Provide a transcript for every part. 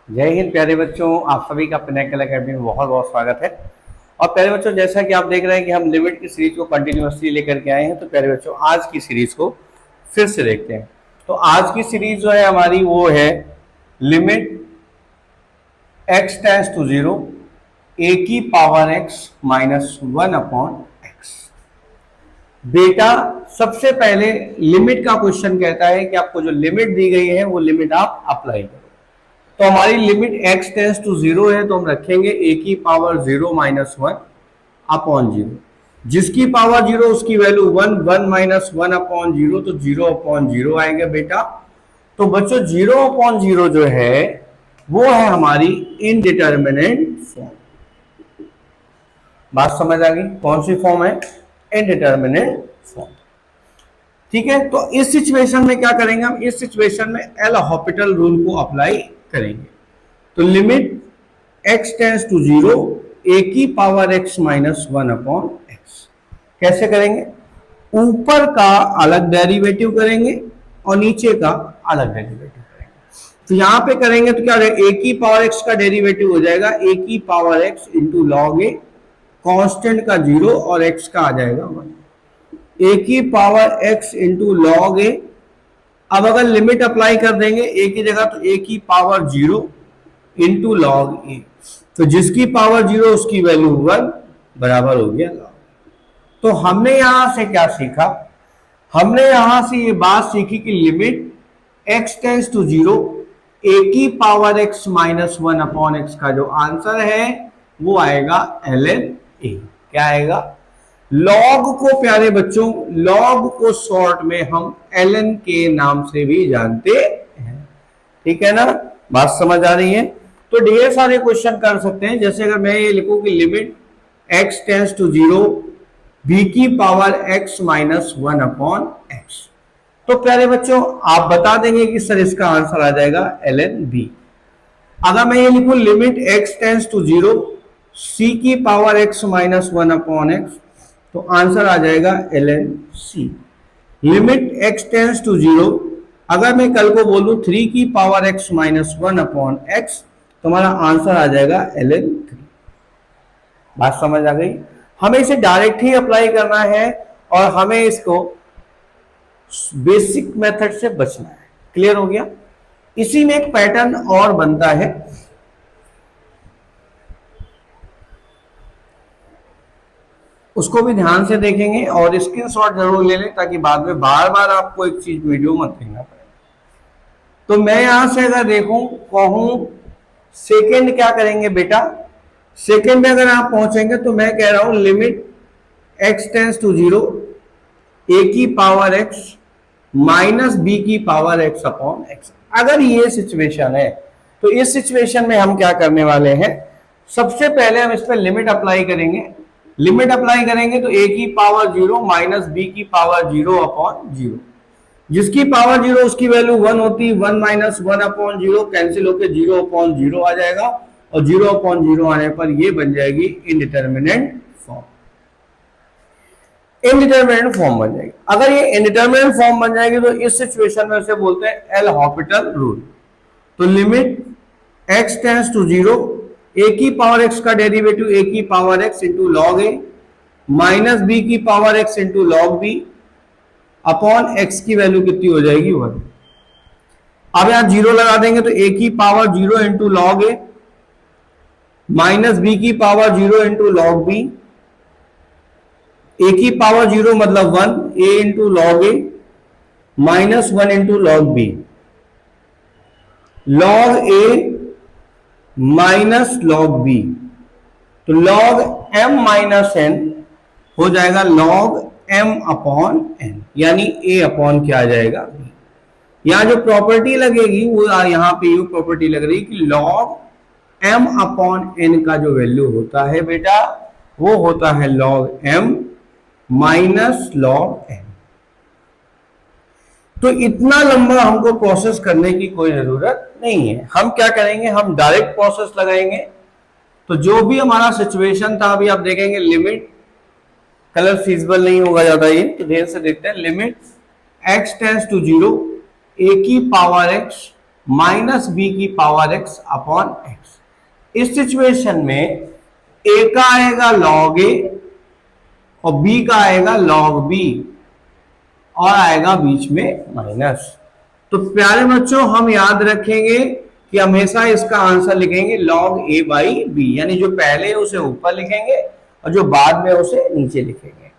जय हिंद प्यारे बच्चों, आप सभी का पिनेकल एकेडमी में बहुत बहुत स्वागत है। और प्यारे बच्चों, जैसा कि आप देख रहे हैं कि हम लिमिट की सीरीज को कंटिन्यूअसली लेकर के आए हैं, तो प्यारे बच्चों आज की सीरीज को फिर से देखते हैं। तो आज की सीरीज जो है हमारी वो है limit x tends to 0 a की power x minus 1 upon x। बेटा सबसे पहले लिमिट का क्वेश्चन कहता है कि आपको जो लिमिट दी गई है वो लिमिट आप अप्लाई करो। तो हमारी लिमिट x टेंस टू 0 है, तो हम रखेंगे a की पावर 0 माइनस 1 अपॉन 0। जिसकी पावर 0 उसकी वैल्यू 1, 1 माइनस 1 अपॉन 0, तो 0 अपॉन 0 आएगा बेटा। तो बच्चों 0 अपॉन 0 जो है वो है हमारी इनडिटर्मिनेट फॉर्म। बात समझ आ गई? कौन सी फॉर्म है? Indeterminate form. ठीक है, तो इस सिचुएशन में क्या करेंगे हम? इस सिचुएशन में एल हॉपिटल रूल को अप्लाई करेंगे। तो limit x tends to 0 a की power x minus 1 upon x। कैसे करेंगे? ऊपर का अलग डेरिवेटिव करेंगे और नीचे का अलग डेरिवेटिव करेंगे। तो यहां पे करेंगे तो क्या हो जाएगा? a की पावर x का डेरिवेटिव हो जाएगा a की पावर x इंटू लॉग ए, कॉन्स्टेंट का 0 और x का आ जाएगा 1। a की पावर x इंटू लॉग ए। अब अगर लिमिट अप्लाई कर देंगे a की जगह, तो a की पावर 0 इंटू लॉग ए, तो जिसकी पावर 0 उसकी वैल्यू 1 बराबर हो गया लॉग। तो हमने यहां से क्या सीखा? हमने यहां से ये बात सीखी कि limit x tends to 0 a की power x minus 1 upon x का जो आंसर है वो आएगा ln a। क्या आएगा? लॉग को प्यारे बच्चों, लॉग को शॉर्ट में हम ln के नाम से भी जानते हैं। ठीक है ना? बात समझ आ रही है? तो ढेर सारे क्वेश्चन कर सकते हैं। जैसे अगर मैं ये लिखूं कि limit x tends to 0 b की power x minus 1 upon x, तो प्यारे बच्चों आप बता देंगे कि सर इसका आंसर आ जाएगा ln b। अगर मैं ये लिखूं limit x tends to 0 c की power x minus 1 upon x, तो आंसर आ जाएगा ln c। Limit x tends to 0, अगर मैं कल को बोलूं 3 की power x minus 1 upon x, तो हमारा आंसर आ जाएगा ln 3। बात समझ आ गई? हमें इसे डायरेक्ट ही अप्लाई करना है और हमें इसको बेसिक मेथड से बचना है। क्लियर हो गया? इसी में एक पैटर्न और बनता है, उसको भी ध्यान से देखेंगे और स्क्रीनशॉट जरूर ले लें ताकि बाद में बार बार आपको एक चीज वीडियो मत देखना पड़े। तो मैं यहां से अगर देखूं, कहूं सेकेंड, क्या करेंगे बेटा? सेकेंड में अगर आप पहुंचेंगे तो मैं कह रहा हूं limit x tends to 0 a की पावर x माइनस b की पावर x अपॉन x। अगर ये सिचुएशन है तो इस सिचुएशन में हम क्या करने वाले हैं? सबसे पहले हम इस पर लिमिट अप्लाई करेंगे। लिमिट अप्लाई करेंगे तो a की पावर 0 माइनस b की पावर 0 अपॉन 0। जिसकी पावर 0 उसकी वैल्यू 1 होती है। 1 माइनस 1 अपॉन 0 कैंसिल होकर 0 अपॉन 0 आ जाएगा और 0 अपॉन 0 आने पर ये बन जाएगी इनडिटर्मिनेट फॉर्म। इनडिटर्मिनेट फॉर्म बन जाएगी। अगर ये इनडिटर्मिनेट फॉर्म बन जाएगी तो इस सिचुएशन में उसे बोलते हैं एल हॉपिटल रूल। तो limit x tends to 0 a की पावर x का डेरिवेटिव a की power x into log a minus b की power x into log b upon x की वैल्यू कितनी हो जाएगी? 1। अब यहां 0 लगा देंगे तो a की power 0 into log a minus b की power 0 into log b, a की पावर 0 मतलब 1, a into log a minus 1 into log b, log a minus log b, तो लॉग m माइनस n हो जाएगा लॉग m अपॉन n, यानी a upon क्या आ जाएगा? b। यहां जो प्रॉपर्टी लगेगी वो यहां पे ये प्रॉपर्टी लग रही है कि लॉग m अपॉन n का जो वैल्यू होता है बेटा वो होता है log m minus log n। तो इतना लंबा हमको प्रोसेस करने की कोई जरूरत नहीं है। हम क्या करेंगे? हम डायरेक्ट प्रोसेस लगाएंगे। तो जो भी हमारा सिचुएशन था, अभी आप देखेंगे लिमिट, कलर फिजिबल नहीं होगा ज्यादा ये, तो ध्यान से देखते हैं। Limit x tends to 0 a की पावर x माइनस बी की पावर एक्स अपॉन एक्स। इस सिचुएशन में ए का आएगा लॉग ए और बी का आएगा लॉग बी और आएगा बीच में माइनस। तो प्यारे बच्चों हम याद रखेंगे कि हमेशा इसका आंसर लिखेंगे लॉग ए बाई बी, यानी जो पहले है उसे ऊपर लिखेंगे और जो बाद में उसे नीचे लिखेंगे।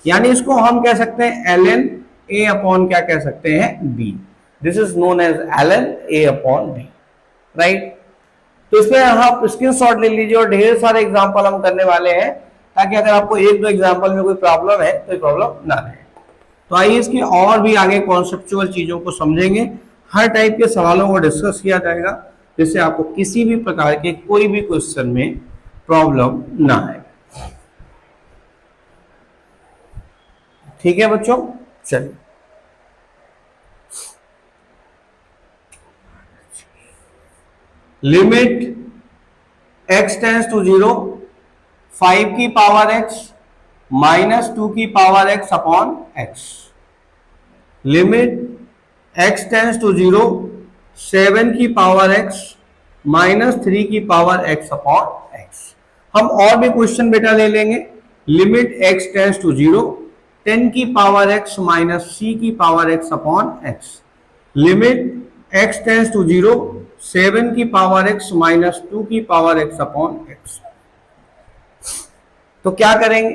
यानी इसको हम कह सकते हैं ln a अपॉन क्या कह सकते हैं b। This is known as ln a upon b, right. तो इसमें आप स्क्रीनशॉट ले लीजिए और ढेर सारे एग्जांपल हम करने वाले हैं ताकि अगर आपको एक दो एग्जांपल में कोई प्रॉब्लम है तो प्रॉब्लम ना रहे। तो आइए इसकी और भी आगे कॉन्सेप्चुअल चीजों को समझेंगे, हर टाइप के सवालों को डिस्कस किया जाएगा जिससे आपको किसी भी प्रकार के कोई भी क्वेश्चन में प्रॉब्लम ना आए। ठीक है बच्चों, चलिए लिमिट x टेंड्स टू 0 5 की पावर x माइनस 2 की power x upon x। Limit x tends to 0 7 की पावर x माइनस 3 की पावर x अपॉन x। हम और भी क्वेश्चन बेटा ले लेंगे। लिमिट x टेंड्स टू 0 10 की पावर x माइनस c की power x upon x। Limit x tends to 0 7 की पावर x माइनस 2 की पावर x अपॉन x। तो क्या करेंगे,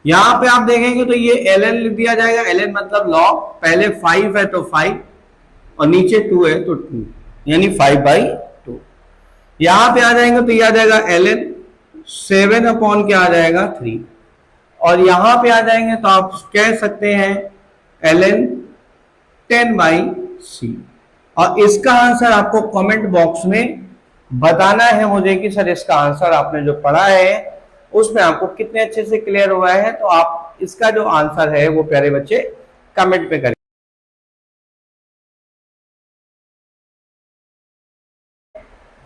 यहां पे आप देखेंगे तो ये ln लिख दिया जाएगा। ln मतलब लॉग, पहले 5 है तो 5 और नीचे 2 है तो 2, यानी 5/2। यहां पे आ जाएंगे तो ये आ जाएगा ln 7 अपॉन क्या आ जाएगा 3, और यहां पे आ जाएंगे तो आप कह सकते हैं ln 10/c। और इसका आंसर आपको कमेंट बॉक्स में बताना है मुझे कि सर इसका आंसर आपने जो पढ़ा है उसमें आपको कितने अच्छे से क्लियर हुआ है। तो आप इसका जो आंसर है वो प्यारे बच्चे कमेंट पे करें।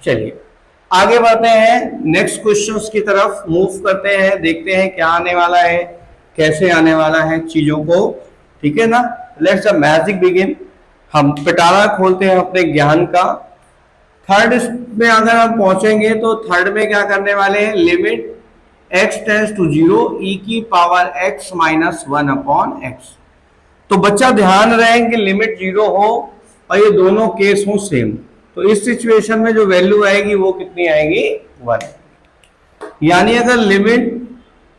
चलिए आगे बढ़ते हैं, नेक्स्ट क्वेश्चंस की तरफ मूव करते हैं, देखते हैं क्या आने वाला है, कैसे आने वाला है चीजों को। ठीक है ना, लेट्स द मैजिक बिगिन। हम पिटारा खोलते हैं अपने ज्ञान का। थर्ड में अगर हम पहुंचेंगे तो थर्ड में क्या करने वाले हैं, limit x tends to 0 e की power x minus 1 upon x। तो बच्चा ध्यान रहे कि लिमिट 0 हो और ये दोनों केस हो सेम, तो इस सिचुएशन में जो वैल्यू आएगी वो कितनी आएगी 1। यानी अगर limit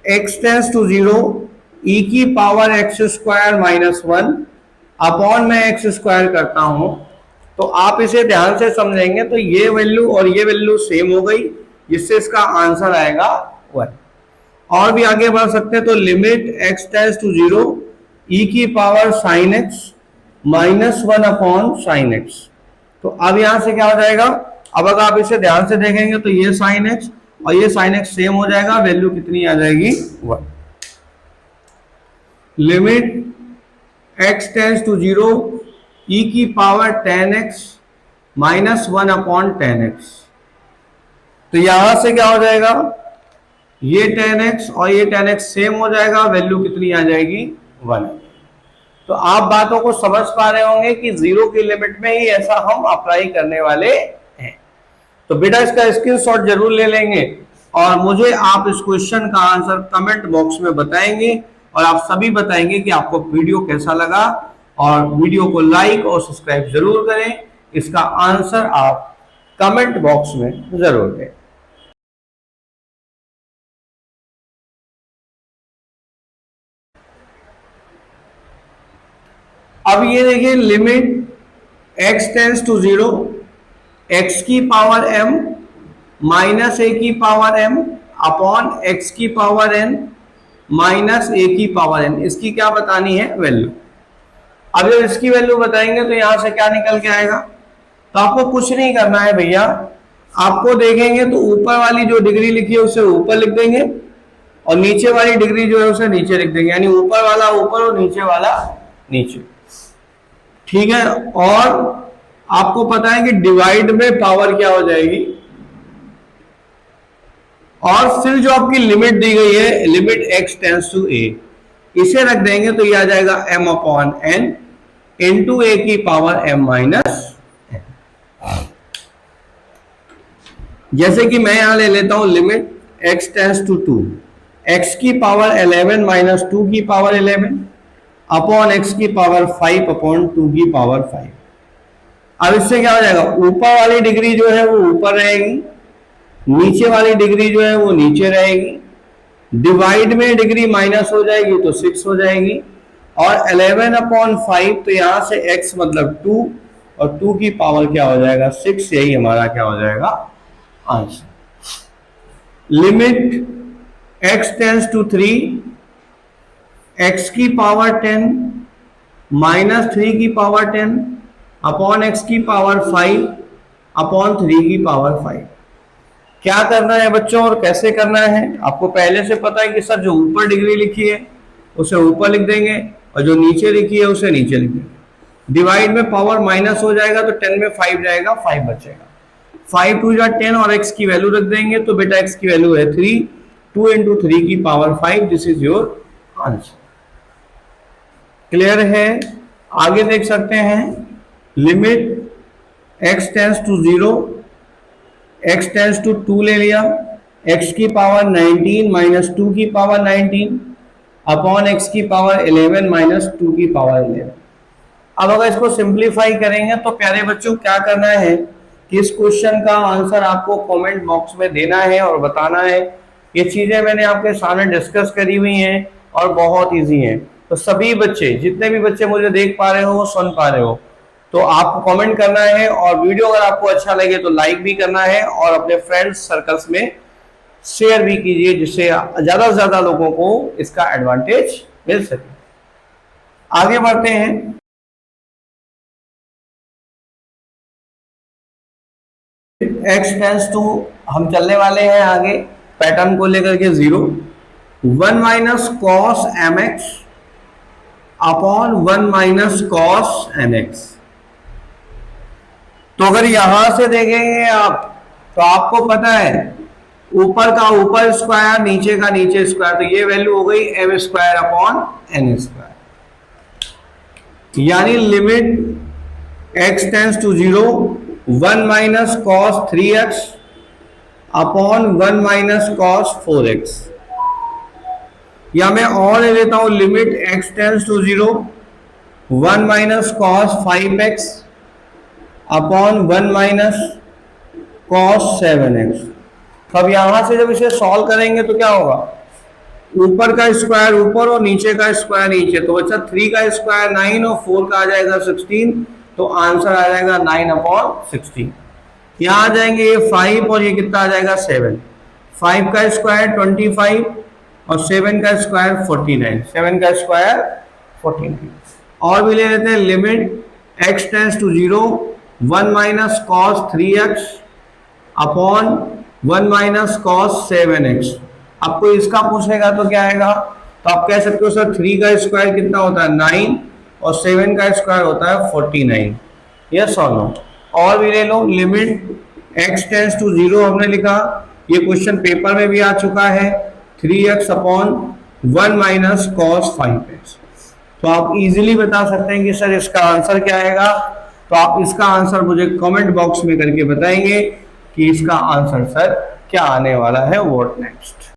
x tends to 0 e की power x square minus 1 upon में x स्क्वायर करता हूं तो आप इसे ध्यान से समझेंगे तो ये वैल्यू और ये वैल्यू सेम हो गई, जिससे इसका आंसर आएगा 1। और भी आगे बढ़ सकते हैं तो limit x tends to 0 e की power sine x minus 1 upon sine x। तो अब यहां से क्या हो जाएगा, अब अगर आप इसे ध्यान से देखेंगे तो ये साइन x और ये साइन x सेम हो जाएगा, वैल्यू कितनी आ जाएगी 1। Limit x tends to 0 e की power 10x minus 1 upon 10x। तो यहां से क्या हो जाएगा, ये 10x और ये 10x सेम हो जाएगा, वैल्यू कितनी आ जाएगी 1। तो आप बातों को समझ पा रहे होंगे कि 0 की लिमिट में ही ऐसा हम अप्लाई करने वाले हैं। तो बेटा इसका स्क्रीनशॉट जरूर ले लेंगे और मुझे आप इस क्वेश्चन का आंसर कमेंट बॉक्स में बताएंगे और आप सभी बताएंगे कि आपको वीडियो कैसा लगा, और वीडियो को लाइक और सब्सक्राइब जरूर करें। इसका आंसर आप कमेंट बॉक्स में जरूर दें। अब ये देखिए limit x tends to 0 x की पावर m माइनस a की पावर m अपॉन x की पावर n माइनस a की पावर n, इसकी क्या बतानी है वैल्यू। अब जब इसकी वैल्यू बताएंगे तो यहां से क्या निकल के आएगा, तो आपको कुछ नहीं करना है भैया, आपको देखेंगे तो ऊपर वाली जो डिग्री लिखी है उसे ऊपर लिख देंगे और नीचे वाली डिग्री जो है उसे नीचे लिख देंगे, यानी ऊपर वाला ऊपर और नीचे वाला नीचे। ठीक है, और आपको पता है कि डिवाइड में पावर क्या हो जाएगी, और फिर जो आपकी लिमिट दी गई है limit x tends to a, इसे रख देंगे तो ये आ जाएगा m upon n into a की पावर m माइनस। जैसे कि मैं यहां ले लेता हूं limit x tends to 2, x की पावर 11 माइनस 2 की पावर 11 अपॉन x की पावर 5 अपॉन 2 की पावर 5। अब इससे क्या हो जाएगा, ऊपर वाली डिग्री जो है वो ऊपर रहेगी, नीचे वाली डिग्री जो है वो नीचे रहेगी, डिवाइड में डिग्री माइनस हो जाएगी तो 6 हो जाएगी, और 11 अपॉन 5 तो यहां से x मतलब 2 और 2 की पावर क्या हो जाएगा 6, यही हमारा क्या हो जाएगा answer. Limit x tends to 3, x की पावर 10 माइनस 3 की पावर 10 अपॉन x की पावर 5 अपॉन 3 की पावर 5। क्या करना है बच्चों और कैसे करना है, आपको पहले से पता है कि सर जो ऊपर डिग्री लिखी है उसे ऊपर लिख देंगे और जो नीचे लिखी है उसे नीचे लिख देंगे। डिवाइड में पावर माइनस हो जाएगा तो 10 में 5 जाएगा, 5 बचेगा, 5 2 जा 10 और x की वैल्यू रख देंगे तो बेटा x की वैल्यू है 3, 2 इंटू 3 की power 5, this is your answer. Clear है, आगे देख सकते हैं limit x tends to 0, x tends to 2 ले लिया, x की पावर 19 माइनस 2 की पावर 19 अपॉन x की पावर 11 माइनस 2 की पावर 11। अब अगर इसको सिंप्लीफाई करेंगे तो प्यारे बच्चों क्या करना है कि इस क्वेश्चन का आंसर आपको कमेंट बॉक्स में देना है और बताना है। ये चीजें मैंने आपके सामने डिस्कस करी हुई हैं और बहुत इजी हैं, तो सभी बच्चे, जितने भी बच्चे मुझे देख पा रहे हो सुन पा रहे हो, तो आपको कमेंट करना है और वीडियो अगर आपको अच्छा लगे तो लाइक भी करना है और अपने फ्रेंड्स सर्कल्स में शेयर भी कीजिए, जिससे ज्यादा से ज्यादा लोगों को इसका एडवांटेज मिल सके। आगे बढ़ते हैं। x टेंस टू, हम चलने वाले हैं आगे पैटर्न को लेकर के 0, 1 minus cos m x upon 1 minus cos n x. तो अगर यहां से देखेंगे आप तो आपको पता है ऊपर का ऊपर स्क्वायर, नीचे का नीचे स्क्वायर, तो ये वैल्यू हो गई M square upon N square, यानी limit x tends to 0, 1 minus cos 3x upon 1 minus cos 4x, या मैं और ले लेता हूं limit x tends to 0, 1 minus cos 5x upon 1 minus cos 7x। अब यहां से जब इसे सॉल्व करेंगे तो क्या होगा, ऊपर का स्क्वायर ऊपर और नीचे का स्क्वायर नीचे, तो बच्चा 3 का स्क्वायर 9 और 4 का आ जाएगा 16, तो आंसर आ जाएगा 9 अपॉन 16। यहाँ आ जाएंगे ये 5 और ये कितना आ जाएगा 7, 5 का स्क्वायर 25 और 7 का स्क्वायर 49, 7 का स्क्वायर 49। और भी ले लेते हैं limit x tends to 0, 1 minus cos 3x upon 1 minus cos 7x। आपको इसका पूछेगा तो क्या आएगा, तो आप कह सकते हो सर 3 का स्क्वायर कितना होता है 9 और 7 का स्क्वायर होता है 49, यस और नो। और भी ले लो लिमिट x टेंस टू 0, हमने लिखा, ये क्वेश्चन पेपर में भी आ चुका है, 3x upon 1 minus cos 5x। तो आप इजीली बता सकते हैं कि सर इसका आंसर क्या आएगा, तो आप इसका आंसर मुझे कमेंट बॉक्स में करके बताएंगे कि इसका आंसर सर क्या आने वाला है, व्हाट नेक्स्ट।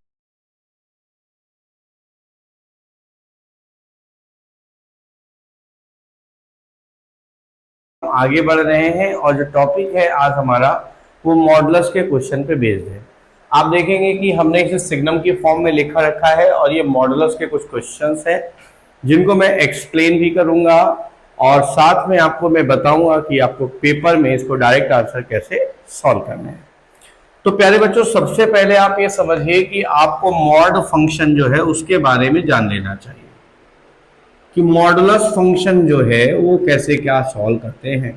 आगे बढ़ रहे हैं और जो टॉपिक है आज हमारा वो मॉडुलस के क्वेश्चन पे बेस्ड है। आप देखेंगे कि हमने इसे सिग्नम की फॉर्म में लिखा रखा है और ये मॉडुलस के कुछ क्वेश्चंस हैं जिनको मैं एक्सप्लेन भी करूंगा और साथ में आपको मैं बताऊंगा कि आपको पेपर में इसको डायरेक्ट आंसर कैसे सॉल्व करना है। तो प्यारे बच्चों, सबसे पहले आप ये समझिए कि आपको मॉड फंक्शन जो है उसके बारे में जान लेना चाहिए कि मॉडुलस फंक्शन जो है वो कैसे क्या सॉल्व करते हैं।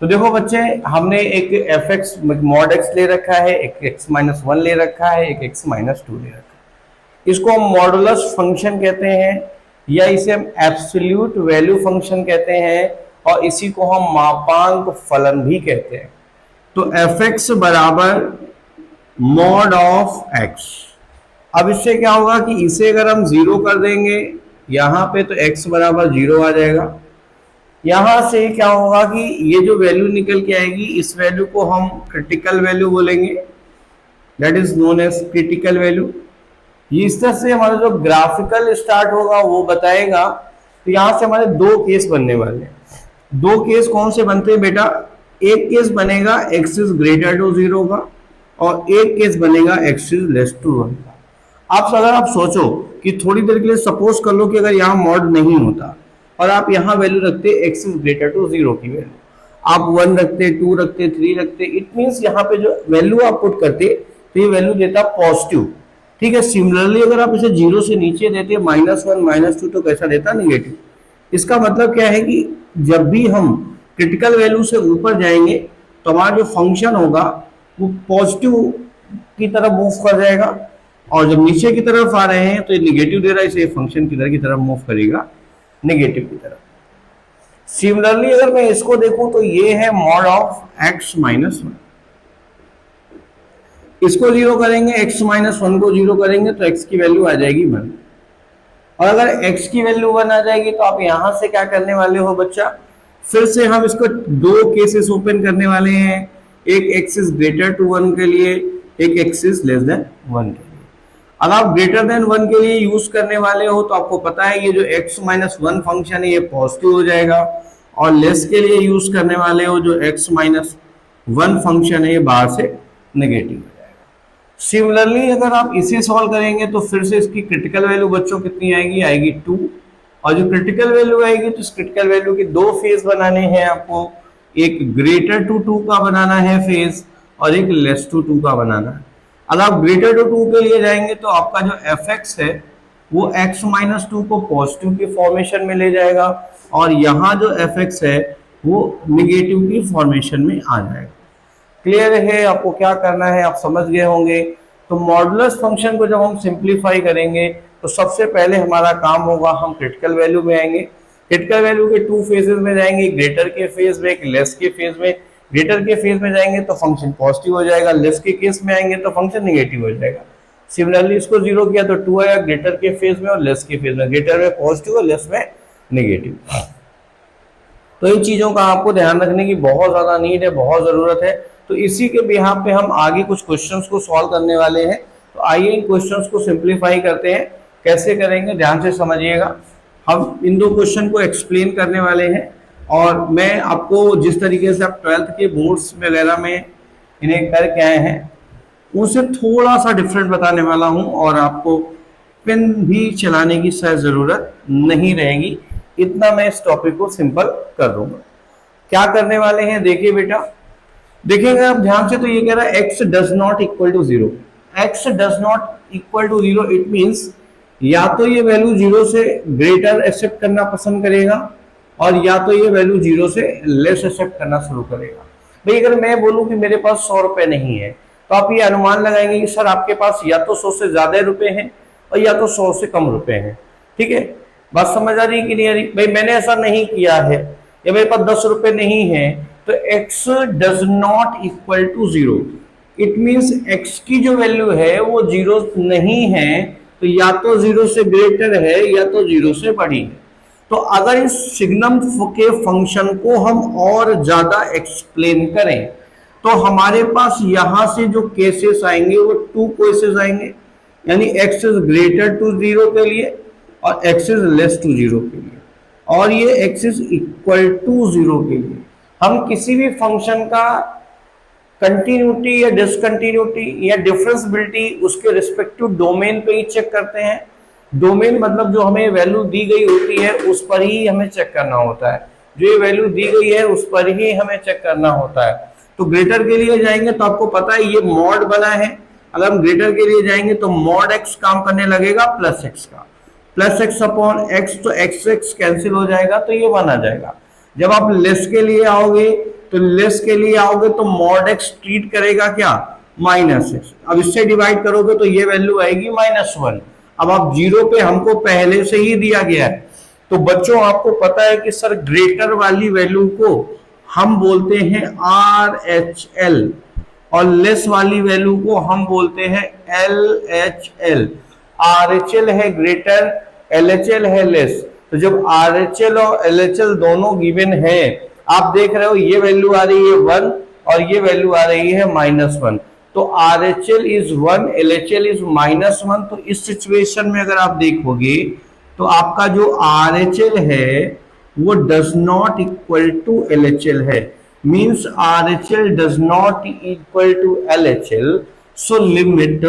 तो देखो बच्चे, हमने एक एफ एक्स मॉड एक्स ले रखा है, एक एक्स माइनस 1 ले रखा है, एक एक्स माइनस 2 ले रखा है। इसको हम मॉडुलस फंक्शन कहते हैं या इसे हम एब्सोल्यूट वैल्यू फंक्शन कहते हैं और इसी को हम मापांक फलन भी कहते हैं। तो एफ एक्स बराबर मॉड ऑफ एक्स। अब इससे क्या होगा कि इसे अगर हम 0 कर देंगे यहाँ पे तो x बराबर 0 आ जाएगा, यहां से क्या होगा कि ये जो वैल्यू निकल के आएगी इस वैल्यू को हम क्रिटिकल वैल्यू बोलेंगे, that is known as critical value. ये इस तरह से हमारा जो ग्राफिकल स्टार्ट होगा वो बताएगा। तो यहां से हमारे दो केस बनने वाले हैं। दो केस कौन से बनते हैं बेटा? एक केस बनेगा x इज ग्रेटर टू 0 का और एक केस बनेगा x इज लेस टू 1 का। आप अगर आप सोचो कि थोड़ी देर के लिए सपोज कर लो कि अगर यहाँ मॉड नहीं होता और आप यहाँ वैल्यू रखते x इज ग्रेटर टू 0 की वैल्यू, आप 1 रखते, 2 रखते, 3 रखते, इट मीन्स यहाँ पे जो वैल्यू आप पुट करते तो ये वैल्यू देता पॉजिटिव। ठीक है, सिमिलरली अगर आप इसे 0 से नीचे देते -1 -2 तो कैसा देता? निगेटिव। इसका मतलब क्या है कि जब भी हम क्रिटिकल वैल्यू से ऊपर जाएंगे तो हमारा जो फंक्शन होगा वो पॉजिटिव की तरफ मूव कर जाएगा, और जब नीचे की तरफ आ रहे हैं तो ये निगेटिव दे रहा है, इसे फंक्शन किधर की तरफ मूव करेगा? नेगेटिव की तरफ। सिमिलरली अगर मैं इसको देखूं तो ये है मॉड ऑफ x -1। इसको 0 करेंगे, x -1 को 0 करेंगे तो x की वैल्यू आ जाएगी 1। और अगर x की वैल्यू 1 आ जाएगी तो आप यहां से क्या करने वाले हो बच्चा? फिर से हम इसको दो केसेस ओपन करने वाले हैं, एक x इज ग्रेटर टू 1 के लिए, एक x इज लेस देन 1 के लिए। अगर आप ग्रेटर देन 1 के लिए यूज करने वाले हो तो आपको पता है ये जो x -1 फंक्शन है ये पॉजिटिव हो जाएगा, और लेस के लिए यूज करने वाले हो जो x -1 फंक्शन है ये बाहर से नेगेटिव हो जाएगा। सिमिलरली अगर आप इसे सॉल्व करेंगे तो फिर से इसकी क्रिटिकल वैल्यू बच्चों कितनी आएगी? आएगी 2। और जो क्रिटिकल वैल्यू आएगी तो इस क्रिटिकल वैल्यू के दो फेज बनाने हैं आपको, एक ग्रेटर टू 2 का बनाना है फेज और एक लेस टू 2 का बनाना है। अगर आप ग्रेटर टू 2 के लिए जाएंगे तो आपका जो fx है वो x -2 को पॉजिटिव की फॉर्मेशन में ले जाएगा, और यहाँ जो fx है वो निगेटिव की फॉर्मेशन में आ जाएगा। क्लियर है? आपको क्या करना है आप समझ गए होंगे। तो मॉडुलस फंक्शन को जब हम सिंप्लीफाई करेंगे तो सबसे पहले हमारा काम होगा, हम क्रिटिकल वैल्यू में आएंगे। क्रिटिकल वैल्यू के टू फेजेस में जाएंगे, ग्रेटर के फेज में, एक लेस के फेज में। ग्रेटर के फेज में जाएंगे तो फंक्शन पॉजिटिव हो जाएगा, लेस के केस में आएंगे तो फंक्शन निगेटिव हो जाएगा। सिमिलरली इसको 0 किया तो 2 आया ग्रेटर के फेज में और लेस के फेज में, ग्रेटर में पॉजिटिव और लेस में नेगेटिव। तो इन चीजों का आपको ध्यान रखने की बहुत ज्यादा नीड है, बहुत जरूरत है। तो इसी के बिहाफ पे हम आगे कुछ क्वेश्चंस को सॉल्व करने वाले हैं। तो आइए इन क्वेश्चंस को सिंप्लीफाई करते हैं। कैसे करेंगे ध्यान से समझिएगा। हम इन दो क्वेश्चन को एक्सप्लेन करने वाले हैं, और मैं आपको जिस तरीके से आप 12th के बोर्ड्स वगैरह में इन्हें करके आए हैं उनसे थोड़ा सा डिफरेंट बताने वाला हूं, और आपको पेन भी चलाने की शायद जरूरत नहीं रहेगी। इतना मैं इस टॉपिक को सिंपल कर दूंगा। क्या करने वाले हैं देखिए बेटा, देखेंगे आप ध्यान से। तो ये कह रहा है x does not equal to 0। x does not equal to 0 it means या तो ये वैल्यू 0 से ग्रेटर एक्सेप्ट करना पसंद करेगा, और या तो ये वैल्यू 0 से लेस एक्सेप्ट करना शुरू करेगा। भाई अगर मैं बोलूं कि मेरे पास 100 रुपए नहीं है तो आप ये अनुमान लगाएंगे कि सर आपके पास या तो 100 से ज्यादा रुपए हैं और या तो 100 से कम रुपए हैं। ठीक है, बात समझ आ रही कि नहीं आ रही? भाई मैंने ऐसा नहीं किया है, या मेरे पास 10 रुपए नहीं है तो x does not equal to 0। It means x की जो वैल्यू है वो 0 नहीं है, तो या तो 0 से ग्रेटर है या तो 0 से बड़ी है। तो अगर इस सिग्नम के फंक्शन को हम और ज्यादा एक्सप्लेन करें तो हमारे पास यहां से जो केसेस आएंगे वो 2 केसेस आएंगे, यानी x इज ग्रेटर टू 0 के लिए और x इज लेस टू 0 के लिए, और ये x इज इक्वल टू 0 के लिए। हम किसी भी फंक्शन का कंटिन्यूटी या डिसकंटिन्यूटी या डिफरेंसबिलिटी उसके रिस्पेक्टिव डोमेन पे ही चेक करते हैं। डोमेन मतलब जो हमें वैल्यू दी गई होती है उस पर ही हमें चेक करना होता है, जो ये वैल्यू दी गई है उस पर ही हमें चेक करना होता है। तो ग्रेटर के लिए जाएंगे तो आपको पता है ये मॉड बना है, अगर हम ग्रेटर के लिए जाएंगे तो मॉड x काम करने लगेगा प्लस x का, प्लस x अपॉन x, तो x कैंसिल हो जाएगा तो ये 1 आ जाएगा। जब आप लेस के लिए आओगे तो मॉड x ट्रीट करेगा क्या? Minus x। अब इससे डिवाइड करोगे तो ये वैल्यू आएगी -1। अब आप 0 पे हमको पहले से ही दिया गया है, तो बच्चों आपको पता है कि सर ग्रेटर वाली वैल्यू को हम बोलते हैं RHL और लेस वाली वैल्यू को हम बोलते हैं LHL। RHL है ग्रेटर, LHL है लेस। तो जब RHL और LHL दोनों गिवन है, आप देख रहे हो ये वैल्यू आ रही है 1 और ये वैल्यू आ रही है -1, तो RHL इज 1, LHL इज -1। तो इस सिचुएशन में अगर आप देखोगे तो आपका जो RHL है वो does not equal to LHL है, means RHL does not equal to LHL, so limit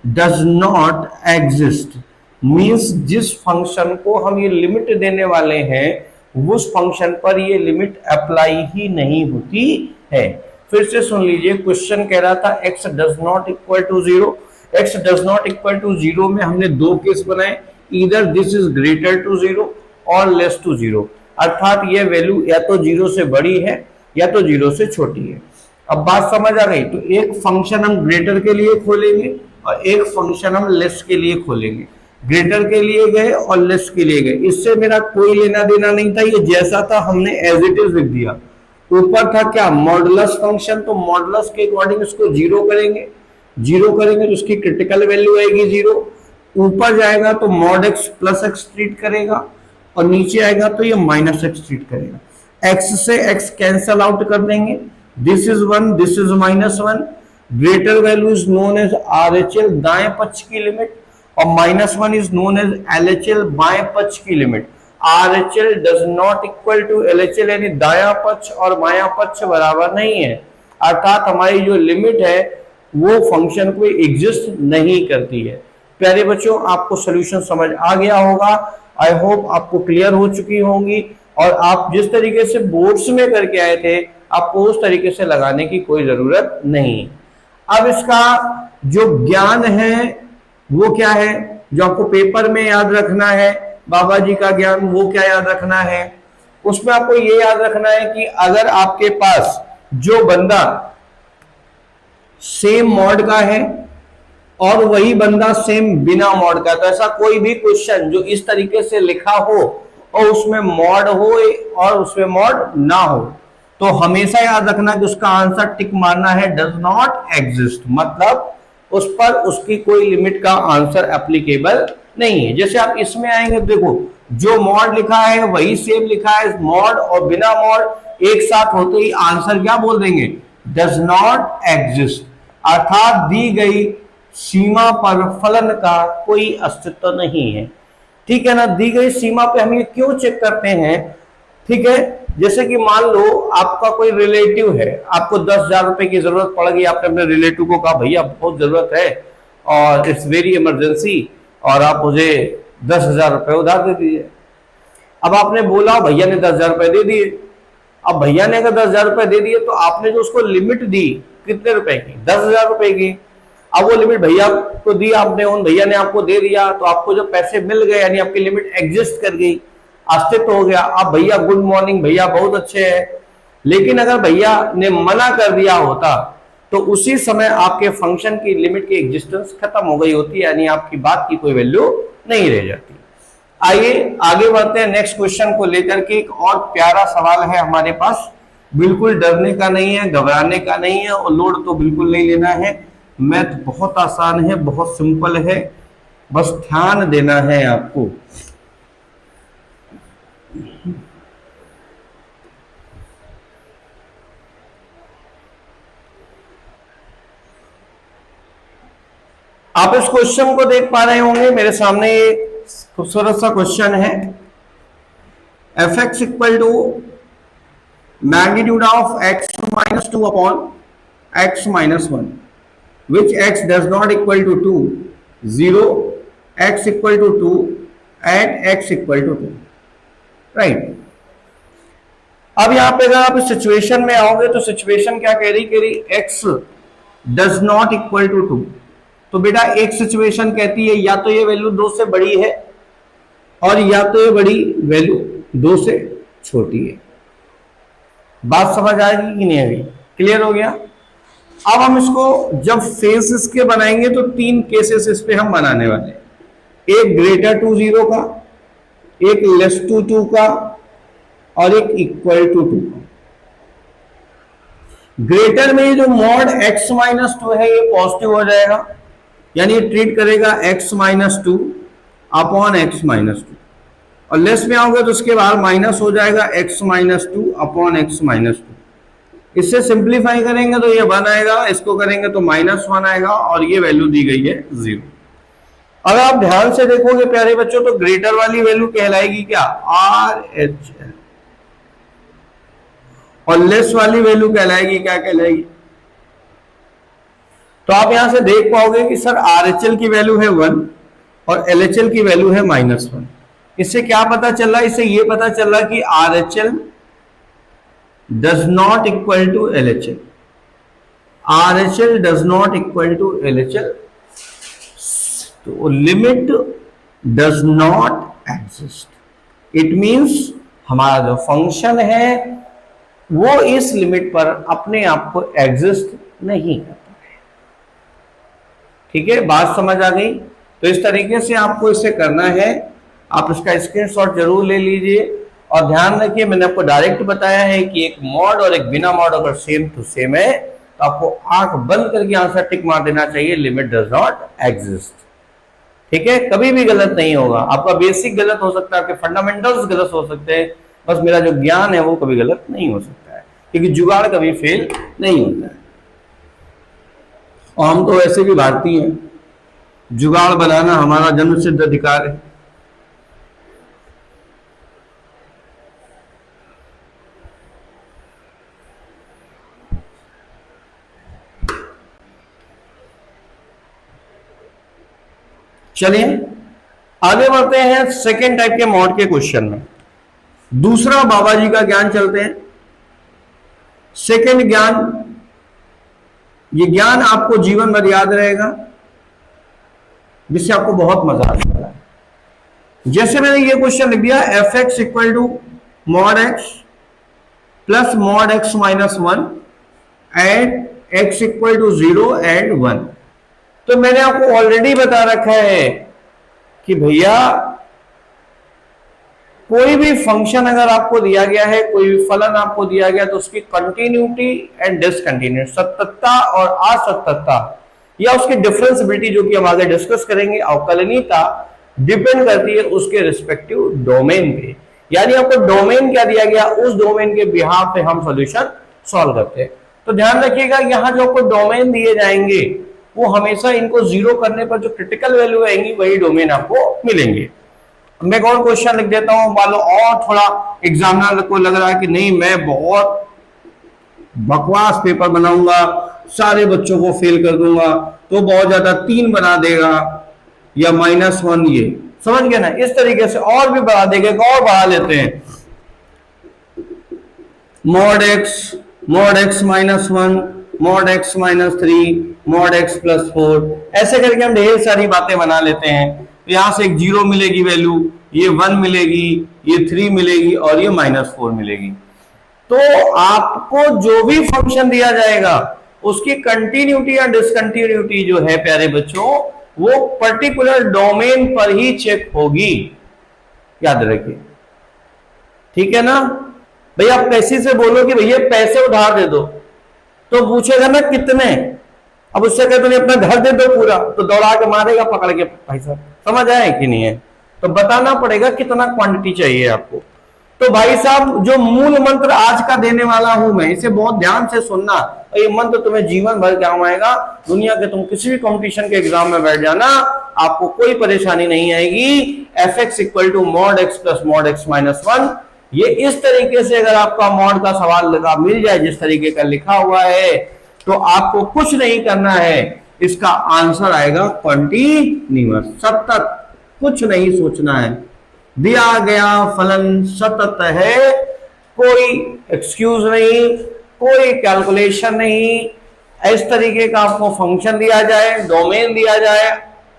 does not exist. Means जिस फंक्शन को हम ये लिमिट देने वाले हैं उस फंक्शन पर ये लिमिट अप्लाई ही नहीं होती है। फिर से सुन लीजिए, क्वेश्चन कह रहा था x does not equal to 0। x does not equal to 0 में हमने दो केस बनाए, either this is greater to 0 और लेस टू 0, अर्थात ये वैल्यू या तो 0 से बड़ी है या तो 0 से छोटी है। अब बात समझ आ गई? तो एक फंक्शन हम ग्रेटर के लिए खोलेंगे और एक फंक्शन हम लेस के लिए खोलेंगे। ग्रेटर के लिए गए और लेस के लिए गए, इससे मेरा कोई लेना देना नहीं था, ये जैसा था हमने एज इट इज लिख दिया। ऊपर था क्या? मॉडुलस फंक्शन, तो मॉडुलस के अकॉर्डिंग इसको 0 करेंगे, 0 करेंगे तो उसकी क्रिटिकल वैल्यू आएगी 0। ऊपर जाएगा तो mod x plus x treat करेगा और नीचे आएगा तो ये माइनस एक्स ट्रीट करेगा। x से x कैंसल आउट कर देंगे, this is 1, this is -1। Greater value is known as RHL, दाएं पक्ष की लिमिट, और -1 इज नोन एज LHL, बाएं पक्ष की limit. RHL does not equal to LHL, यानी दायां पक्ष और बायां पक्ष बराबर नहीं है, अर्थात हमारी जो लिमिट है वो फंक्शन को एग्जिस्ट नहीं करती है। प्यारे बच्चों, आपको सॉल्यूशन समझ आ गया होगा, आई होप आपको क्लियर हो चुकी होंगी, और आप जिस तरीके से बोर्ड्स में करके आए थे आपको उस तरीके से लगाने की कोई जरूरत नहीं। अब इसका जो ज्ञान है वो क्या है, जो आपको पेपर में याद रखना है, बाबा जी का ज्ञान, वो क्या याद रखना है? उसमें आपको ये याद रखना है कि अगर आपके पास जो बंदा सेम मॉड का है और वही बंदा सेम बिना मॉड का, तो ऐसा कोई भी क्वेश्चन जो इस तरीके से लिखा हो और उसमें मॉड हो और उसमें मॉड ना हो, तो हमेशा याद रखना कि उसका आंसर टिक मारना है डज नॉट एग्जिस्ट, मतलब उस पर उसकी कोई लिमिट का आंसर एप्लीकेबल नहीं है। जैसे आप इसमें आएंगे, देखो जो मॉड लिखा है वही सेम लिखा है, मॉड और बिना मॉड एक साथ होते ही आंसर क्या बोल देंगे? डज नॉट एग्जिस्ट, अर्थात दी गई सीमा पर फलन का कोई अस्तित्व नहीं है। ठीक है ना? दी गई सीमा पे हम ये क्यों चेक करते हैं? ठीक है, जैसे कि मान लो आपका कोई रिलेटिव है, आपको 10,000 रुपए की जरूरत पड़ गई, आपने अपने रिलेटिव को कहा भैया बहुत जरूरत है और इट्स वेरी इमरजेंसी और आप मुझे 10,000 रुपए उधार दे दीजिए। अब आपने बोला, भैया ने 10,000 रुपए दे दिए। अब भैया ने अगर 10,000 रुपए दे दिए तो आपने जो उसको लिमिट दी कितने रुपए की? 10,000 रुपए की। अब वो लिमिट भैया को दी आपने, उन भैया ने आपको दे दिया, तो आपको जो पैसे मिल गए यानी आपकी लिमिट एग्जिस्ट कर गई, अस्तित्व हो गया। अब भैया गुड मॉर्निंग, भैया बहुत अच्छे हैं। लेकिन अगर भैया ने मना कर दिया होता तो उसी समय आपके फंक्शन की लिमिट की एग्जिस्टेंस खत्म हो गई होती, यानी आपकी बात की कोई वैल्यू नहीं रह जाती। आइए आगे बढ़ते हैं नेक्स्ट क्वेश्चन को लेकर के। एक और प्यारा सवाल है हमारे पास, बिल्कुल डरने का नहीं है, घबराने का नहीं है और लोड तो बिल्कुल नहीं लेना है। मैथ बहुत आसान है, बहुत सिंपल है, बस ध्यान देना है आपको। आप इस क्वेश्चन को देख पा रहे होंगे, मेरे सामने ये खूबसूरत सा क्वेश्चन है। F x equal to magnitude of x minus 2 upon x minus 1 which x does not equal to 2, 0, x equal to 2 and x equal to 2, right. अब यहां पे अगर आप इस सिचुएशन में आओगे तो सिचुएशन क्या कह रही x does not equal to 2, तो बेटा एक सिचुएशन कहती है या तो ये वैल्यू 2 से बड़ी है और या तो ये बड़ी वैल्यू 2 से छोटी है। बात समझ आएगी कि नहीं आएगी? क्लियर हो गया? अब हम इसको जब फेस इसके बनाएंगे तो 3 केसेस इस पे हम बनाने वाले हैं, एक ग्रेटर टू 0 का, एक लेस टू 2 का और एक इक्वल टू 2 का। ग्रेटर में जो मॉड x माइनस 2 है ये पॉजिटिव हो जाएगा, यानी ट्रीट करेगा x minus 2 upon x minus 2। और लेस में आओगे तो उसके बाद माइनस हो जाएगा x minus two upon x minus two. इससे सिंप्लीफाई करेंगे तो ये 1 आएगा, इसको करेंगे तो -1 आएगा और ये वैल्यू दी गई है 0। अगर आप ध्यान से देखोगे प्यारे बच्चों तो ग्रेटर वाली वैल्यू कहलाएगी क्या, RHL, और लेस वाली वैल्यू कहलाएगी क्या, कहलाएगी। तो आप यहां से देख पाओगे कि सर RHL की वैल्यू है 1 और LHL की वैल्यू है -1। इससे क्या पता चल रहा है, इससे ये पता चल रहा है कि RHL does not equal to LHL, RHL does not equal to LHL, तो limit does not exist. It means हमारा जो फंक्शन है वो इस लिमिट पर अपने आप को एग्जिस्ट नहीं करता है। ठीक है, बात समझ आ गई। तो इस तरीके से आपको इसे करना है, आप इसका स्क्रीनशॉट जरूर ले लीजिए और ध्यान रखिए मैंने आपको डायरेक्ट बताया है कि एक मॉड और एक बिना मॉड अगर सेम टू सेम है तो आपको आंख बंद करके आंसर टिक मार देना चाहिए, लिमिट डज नॉट एग्जिस्ट। ठीक है, कभी भी गलत नहीं होगा, आपका बेसिक गलत हो सकता है, आपके फंडामेंटल्स गलत हो सकते हैं, बस मेरा जो ज्ञान है वो कभी गलत नहीं हो सकता है, क्योंकि जुगाड़ कभी फेल नहीं होता है। और हम तो वैसे भी भारतीय हैं, जुगाड़ बनाना हमारा जन्मसिद्ध अधिकार है। चलिए आगे बढ़ते हैं सेकेंड टाइप के मॉड के क्वेश्चन में। दूसरा बाबा जी का ज्ञान चलते हैं। सेकेंड ज्ञान, ये ज्ञान आपको जीवन भर याद रहेगा, जिससे आपको बहुत मजा आता है। जैसे मैंने ये क्वेश्चन लिख दिया, f x equal to mod x plus mod x minus 1 and x equal to 0 and 1। तो मैंने आपको ऑलरेडी बता रखा है कि भैया कोई भी फंक्शन अगर आपको दिया गया है, कोई भी फलन आपको दिया गया, तो उसकी कंटिन्यूटी एंड डिसकंटिन्यूटी, सततता और असततता या उसकी डिफरेंसिबिलिटी, जो कि हम आगे डिस्कस करेंगे, अवकलनीयता डिपेंड करती है उसके रिस्पेक्टिव डोमेन पे। यानी आपको डोमेन क्या दिया गया, उस डोमेन के बिहाफ पे हम सॉल्यूशन सॉल्व करते हैं। तो ध्यान रखिएगा, यहां जो आपको डोमेन दिए जाएंगे वो हमेशा इनको जीरो करने पर जो क्रिटिकल वैल्यू आएंगी वही डोमेन आपको मिलेंगे। मैं एक और क्वेश्चन लिख देता हूं, मान लो और थोड़ा एग्जामिनर को लग रहा है कि नहीं मैं बहुत बकवास पेपर बनाऊंगा, सारे बच्चों को फेल कर दूंगा, तो बहुत ज्यादा 3 बना देगा या -1, ये समझ गए ना। इस तरीके से और भी बढ़ा देगा, और बढ़ा लेते हैं, mod x minus 1, mod x minus 3, mod x plus 4, ऐसे करके हम ढेर सारी बातें बना लेते हैं। यहां से एक 0 मिलेगी वैल्यू, ये 1 मिलेगी, ये 3 मिलेगी और ये -4 मिलेगी। तो आपको जो भी फंक्शन दिया जाएगा उसकी कंटिन्यूटी या डिसकंटिन्यूटी जो है प्यारे बच्चों, वो पर्टिकुलर डोमेन पर ही चेक होगी, याद रखिए। ठीक है ना भैया, आप कैसे से बोलो कि भैया पैसे उधार दे दो, तो पूछेगा ना कितने, अब उससे कहते तुम्हें अपना घर दे दो पूरा, तो दौड़ा के मारेगा पकड़ के, भाई साहब समझ आए कि नहीं है, तो बताना पड़ेगा कितना क्वांटिटी चाहिए आपको। तो भाई साहब जो मूल मंत्र आज का देने वाला हूं मैं, इसे बहुत ध्यान से सुनना, और ये मंत्र तुम्हें जीवन भर काम आएगा। दुनिया के तुम किसी भी कंपटीशन के एग्जाम में बैठ जाना, आपको कोई परेशानी नहीं आएगी। F x equal to mod x plus mod x minus 1, ये इस तरीके से अगर आपका मॉड का सवाल लगा मिल जाए जिस तरीके का लिखा हुआ है, तो आपको कुछ नहीं करना है, इसका आंसर आएगा कंटीन्यूअस, सतत, कुछ नहीं सोचना है। दिया गया फलन सतत है, कोई एक्सक्यूज नहीं, कोई कैलकुलेशन नहीं। इस तरीके का आपको फंक्शन दिया जाए, डोमेन दिया जाए,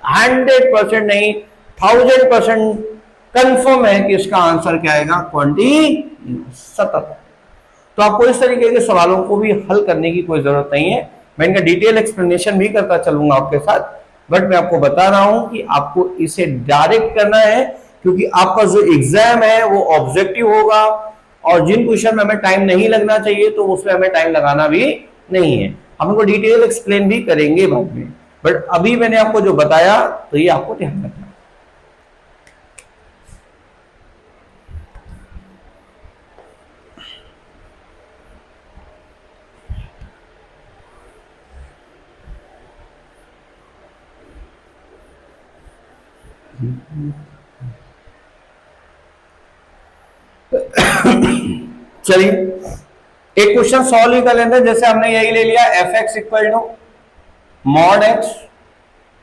100% नहीं 1000% कंफर्म है कि इसका आंसर क्या आएगा, कंटीन्यूअस, सतत। तो आपको इस तरीके के सवालों को भी हल करने की कोई जरूरत नहीं है, मैं इनका डिटेल एक्सप्लेनेशन भी करता चलूंगा आपके साथ, बट मैं आपको बता रहा हूं कि आपको इसे डायरेक्ट करना है, क्योंकि आपका जो एग्जाम है वो ऑब्जेक्टिव होगा, और जिन क्वेश्चन में हमें टाइम नहीं लगना चाहिए तो उसमें हमें टाइम लगाना भी नहीं है। हम उनको डिटेल एक्सप्लेन भी करेंगे बाद में, बट अभी मैंने आपको जो बताया तो ये आपको ध्यान रखना। चलिए एक क्वेश्चन सॉल्व ही कर लेते हैं। जैसे हमने यही ले लिया f x equal to mod x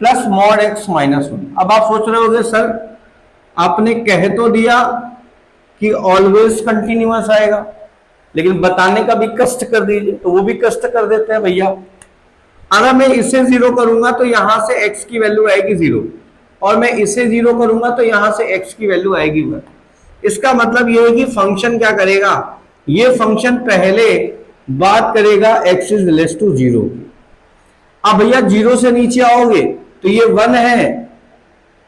plus mod x minus one. अब आप सोच रहे होंगे सर आपने कह तो दिया कि ऑलवेज कंटिन्यूअस आएगा, लेकिन बताने का भी कष्ट कर दीजिए। तो वो भी कष्ट कर देते हैं भैया। अगर मैं इसे जीरो करूंगा तो यहां से x की वैल्यू आएगी जीरो, और मैं इसे जीरो करूंगा तो यहां से x की वैल्यू आएगी वन। इसका मतलब यह है कि फंक्शन क्या करेगा, ये फंक्शन पहले बात करेगा x is less to zero. अब भैया जीरो से नीचे आओगे तो ये वन है,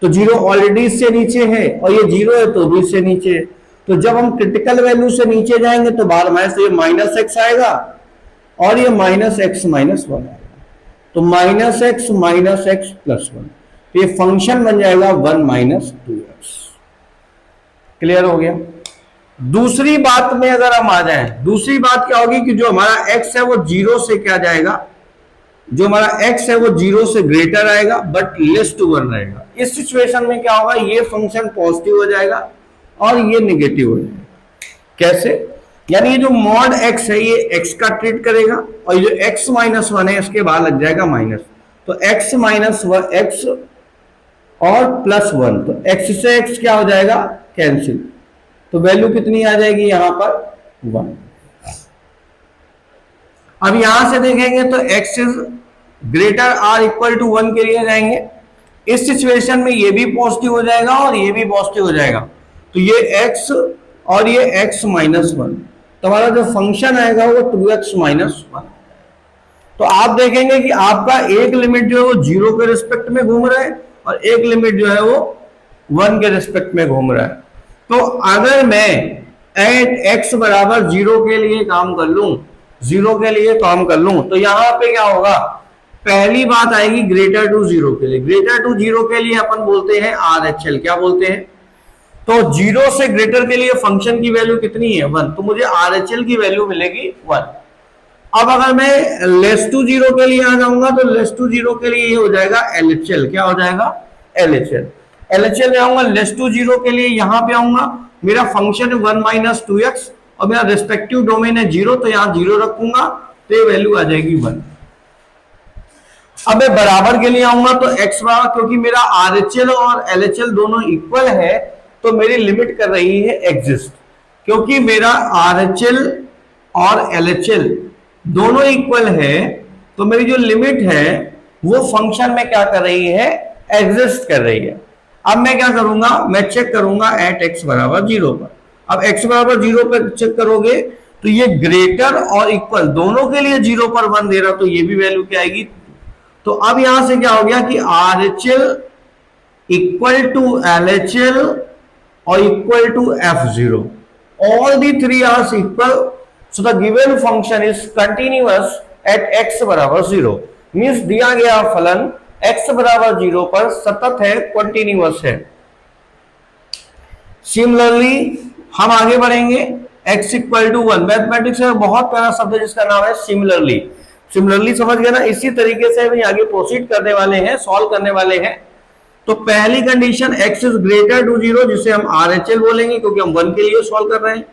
तो जीरो ऑलरेडी इससे नीचे है, और ये जीरो है तो भी इससे नीचे है। तो जब हम क्रिटिकल वैल्यू से नीचे जाएंगे तो बार में से ये माइनस एक्स आएगा और ये माइनस एक्स माइनस वन आएगा। तो माइनस एक्स प्लस वन, तो ये फंक्शन बन जाएगा one minus two x. Clear हो गया। दूसरी बात में अगर हम आ जाएं, दूसरी बात क्या होगी कि जो हमारा x है वो जीरो से क्या जाएगा, जो हमारा x है वो जीरो से ग्रेटर आएगा बट लेस टू वन रहेगा। इस सिचुएशन में क्या होगा, ये फंक्शन पॉजिटिव हो जाएगा और ये नेगेटिव हो जाएगा। कैसे, यानी ये जो मॉड x है ये x का ट्रीट करेगा, और ये जो x माइनस वन है इसके बाद लग जाएगा माइनस। तो x माइनस वन एक्स और प्लस वन, तो x से x क्या हो जाएगा, कैंसिल। तो वैल्यू कितनी आ जाएगी यहां पर, वन। अब यहां से देखेंगे तो x is greater or equal to one के लिए जाएंगे। इस सिचुएशन में ये भी पॉजिटिव हो जाएगा और ये भी पॉजिटिव हो जाएगा। तो ये x और ये x माइनस वन, तो हमारा जो फंक्शन आएगा वो 2x माइनस वन। तो आप देखेंगे कि आपका एक लिमिट जो है वो जीरो के रिस्पेक्ट में घूम रहा है और एक लिमिट जो है वो वन के रिस्पेक्ट में घूम रहा है। तो अगर मैं एट x बराबर जीरो के लिए काम कर लूं, जीरो के लिए काम कर लूं, तो यहां पे क्या होगा, पहली बात आएगी ग्रेटर टू जीरो के लिए। ग्रेटर टू जीरो के लिए अपन बोलते हैं RHL। क्या बोलते हैं, तो जीरो से ग्रेटर के लिए फंक्शन की वैल्यू कितनी है, वन। तो मुझे RHL की वैल्यू मिलेगी वन। अब अगर मैं लेस टू जीरो के लिए आ जाऊंगा तो लेस टू जीरो के लिए ये हो जाएगा LHL। क्या हो जाएगा, LHL। LHL में आऊंगा लेस टू जीरो के लिए, यहां पे आऊंगा, मेरा फंक्शन है वन माइनस टू एक्स और मेरा रिस्पेक्टिव डोमेन है जीरो, तो यहां जीरो रखूंगा तो ये वैल्यू आ जाएगी वन। अब मैं बराबर के लिए आऊंगा तो x बराबर, क्योंकि मेरा RHL और LHL दोनों इक्वल है तो मेरी लिमिट कर रही है एग्जिस्ट। क्योंकि मेरा RHL और LHL दोनों इक्वल है तो मेरी जो लिमिट है वो फंक्शन में क्या कर रही है, एग्जिस्ट कर रही है। अब मैं क्या करूंगा, मैं चेक करूंगा एट x बराबर जीरो पर। अब x बराबर जीरो पर चेक करोगे तो ये ग्रेटर और इक्वल दोनों के लिए जीरो पर वन दे रहा, तो ये भी वैल्यू क्या आएगी। तो अब यहां से क्या हो गया कि RHL इक्वल टू LHL और equal to F0, all the three are equal, so the given function is continuous at x बराबर जीरो। मीन्स दिया गया फलन x बराबर जीरो पर सतत है, कंटिन्यूअस है। सिमिलरली हम आगे बढ़ेंगे, x equal to one. Mathematics में बहुत प्यारा शब्द है जिसका नाम है सिमिलरली। सिमिलरली समझ गए ना, इसी तरीके से हम आगे प्रोसीड करने वाले हैं, सॉल्व करने वाले हैं। तो पहली condition x is greater to zero, जिसे हम RHL बोलेंगे क्योंकि हम वन के लिए सॉल्व कर रहे हैं।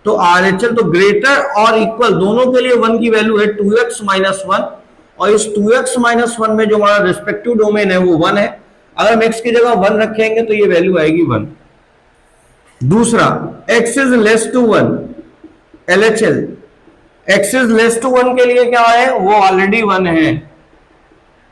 तो RHL तो ग्रेटर और इक्वल दोनों के लिए वन की वैल्यू है 2x माइनस वन, और इस 2x माइनस वन में जो हमारा रिस्पेक्टिव डोमेन है वो वन है। अगर हम x की जगह वन रखेंगे तो ये वैल्यू आएगी वन। दूसरा x is less to one, LHL x is less to one के लिए क्या है, वो ऑलरेडी वन है।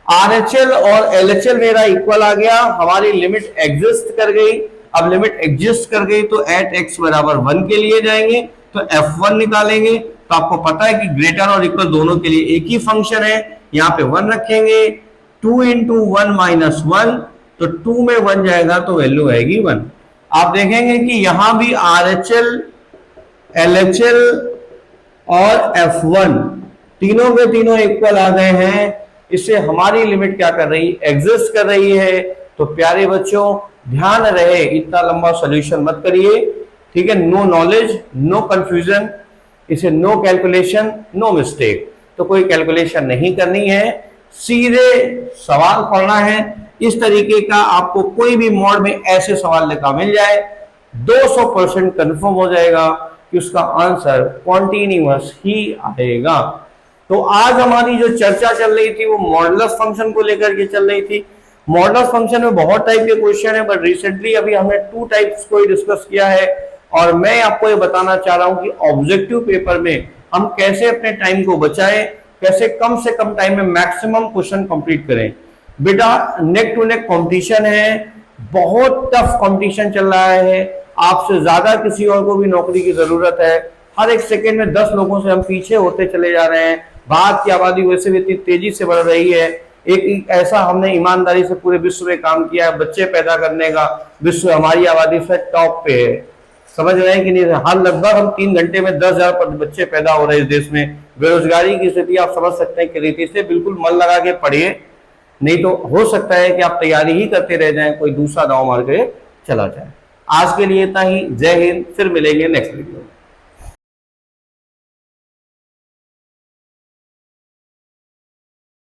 RHL और LHL मेरा इक्वल आ गया, हमारी लिमिट एग्जिस्ट कर गई। अब लिमिट एग्जिस्ट कर गई तो एट x बराबर वन के लिए जाएंगे तो F1 निकालेंगे। तो आपको पता है कि ग्रेटर और इक्वल दोनों के लिए एक ही फंक्शन है, यहाँ पे वन रखेंगे, 2 इंटू वन माइनस वन, तो 2 में वन जाएगा तो वैल्यू आएगी वन। आप देखेंगे कि यहां भी RHL, LHL और F1 तीनों के तीनों इक्वल आ गए हैं। इससे हमारी लिमिट क्या कर रही है, एग्जिस्ट कर रही है। तो प्यारे बच्चों ध्यान रहे, इतना लंबा सॉल्यूशन मत करिए, ठीक है। नो नॉलेज नो कंफ्यूजन, इसे नो कैलकुलेशन नो मिस्टेक। तो कोई कैलकुलेशन नहीं करनी है, सीधे सवाल पढ़ना है, इस तरीके का आपको कोई भी मोड में ऐसे सवाल लिखा मिल जाए 200% कंफर्म हो जाएगा कि उसका आंसर कॉन्टिन्यूअस ही आएगा। तो आज हमारी जो चर्चा चल रही थी वो मॉडुलस फंक्शन को लेकर के चल रही थी। मॉडुलस फंक्शन में बहुत टाइप के क्वेश्चन है, बट रिसेंटली अभी हमने 2 टाइप्स को ही डिस्कस किया है। और मैं आपको ये बताना चाह रहा हूं कि ऑब्जेक्टिव पेपर में हम कैसे अपने टाइम को बचाएं, कैसे कम से कम टाइम में मैक्सिमम क्वेश्चन कंप्लीट करें। बेटा नेक टू नेक कंपटीशन है, बहुत टफ कंपटीशन चल रहा है, आपसे ज्यादा किसी और को भी नौकरी की जरूरत है। हर एक सेकेंड में 10 लोगों से हम पीछे होते चले जा रहे हैं। भारत की आबादी वैसे भी इतनी तेजी से बढ़ रही है। एक ऐसा हमने ईमानदारी से पूरे विश्व में काम किया है, बच्चे पैदा करने का विश्व हमारी आबादी से टॉप पे है। समझ रहे हैं कि नहीं? हर लगभग हम 3 घंटे में 10,000 बच्चे पैदा हो रहे हैं इस देश में। बेरोजगारी की स्थिति आप समझ सकते हैं कि रीति से बिल्कुल मन लगा के पढ़िए, नहीं तो हो सकता है कि आप तैयारी ही करते रह जाएं, कोई दूसरा दांव मार के चला जाए। आज के लिए इतना ही। जय हिंद, फिर मिलेंगे नेक्स्ट वीडियो।